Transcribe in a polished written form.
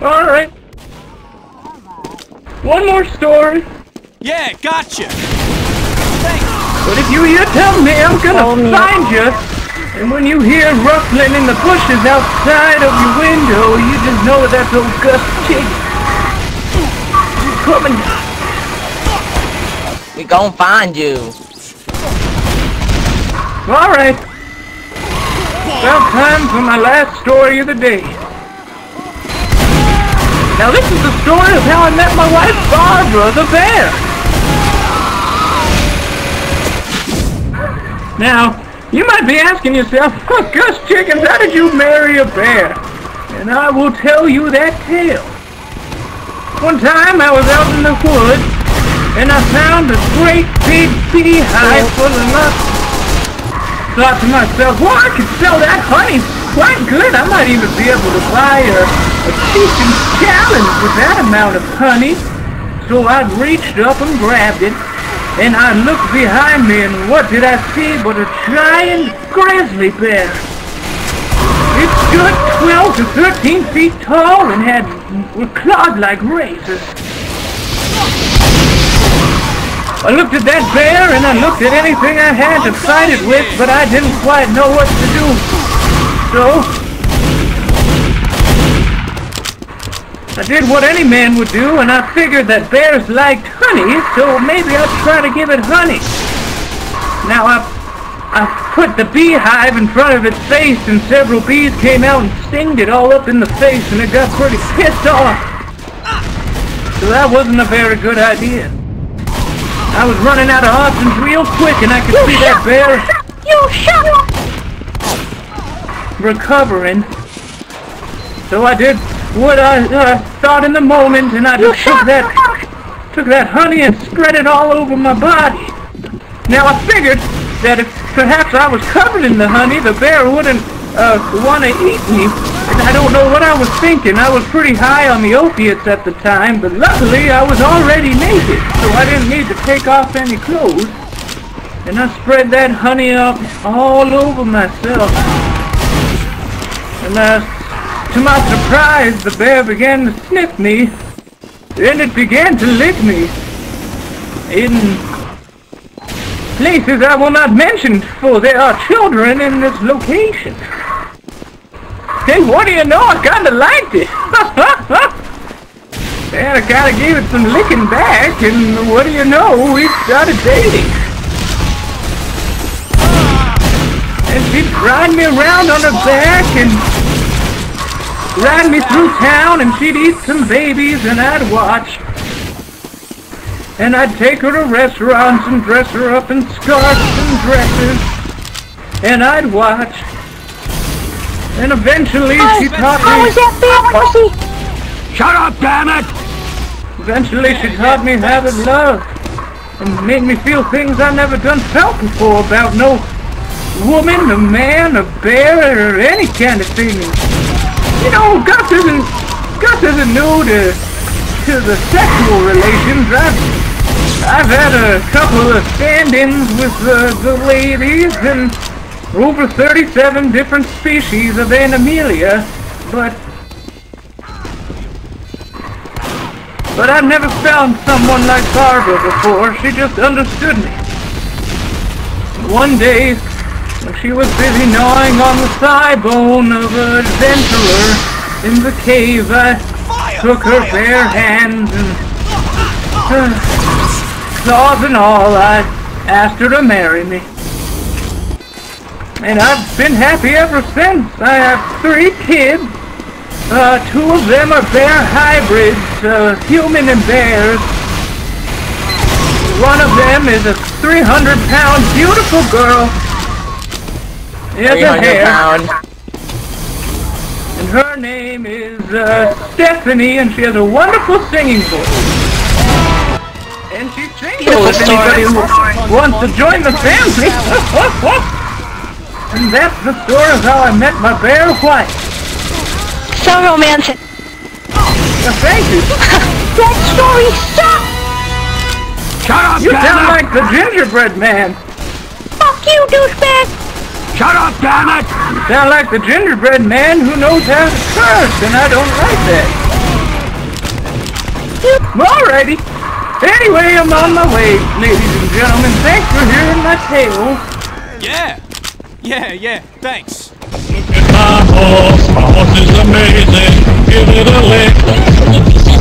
Alright. One more story. Yeah, gotcha. Thanks. But if you hear tell me, I'm gonna find you. And when you hear rustling in the bushes outside of your window, you just know that's old Gus Chick. He's coming. We gon' find you. Alright. About time for my last story of the day. Now this is the story of how I met my wife Barbara the bear. Now, you might be asking yourself, oh, Gus Chickens, how did you marry a bear? And I will tell you that tale. One time I was out in the woods and I found a great big beehive full of nuts. Thought to myself, well, I could sell that honey quite good. I might even be able to buy a teaching challenge with that amount of honey. So I reached up and grabbed it, and I looked behind me, and what did I see but a giant grizzly bear. It stood 12 to 13 feet tall and had claws like razors. I looked at that bear and I looked at anything I had to fight it with, but I didn't quite know what to do. So I did what any man would do, and I figured that bears liked honey, so maybe I'd try to give it honey. Now I put the beehive in front of its face, and several bees came out and stinged it all up in the face, and it got pretty pissed off. So that wasn't a very good idea. I was running out of options real quick, and I could see that bear recovering. So I did what I thought in the moment, and I just took that honey and spread it all over my body. Now I figured that if perhaps I was covered in the honey, the bear wouldn't want to eat me. And I don't know what I was thinking. I was pretty high on the opiates at the time, but luckily I was already naked, so I didn't need to take off any clothes. And I spread that honey up all over myself. And to my surprise, the bear began to sniff me, and it began to lick me in places I will not mention, for there are children in this location. And what do you know, I kinda liked it. And I kinda gave it some licking back, and what do you know, we started dating. And she'd ride me around on her back and ride me through town, and she'd eat some babies, and I'd watch. And I'd take her to restaurants and dress her up in scarves and dresses, and I'd watch. And eventually she taught me... How was that bear pussy? Shut up, damn it! Eventually she taught me how to love, and made me feel things I never done felt before about no woman, a man, a bear, or any kind of feeling. You know, Gus isn't new to the sexual relations. I've had a couple of stand-ins with the ladies, and over 37 different species of animalia, but I've never found someone like Barbara before. She just understood me. One day, when she was busy gnawing on the thigh bone of an adventurer in the cave, I took her bare hands and claws and all, I asked her to marry me. And I've been happy ever since. I have 3 kids. 2 of them are bear hybrids, human and bears. One of them is a 300-pound beautiful girl. 300-pound. And her name is Stephanie, and she has a wonderful singing voice. And she sings with anybody who wants to join the family. And that's the story of how I met my bear wife. So romantic. Thank you. That story sucks! Shut up, you sound like the gingerbread man. Fuck you, douchebag! Shut up, damn it! You sound like the gingerbread man who knows how to curse, and I don't like that. Alrighty. Anyway, I'm on my way, ladies and gentlemen. Thanks for hearing my tale. Yeah, thanks. My horse is amazing. Give it a lick.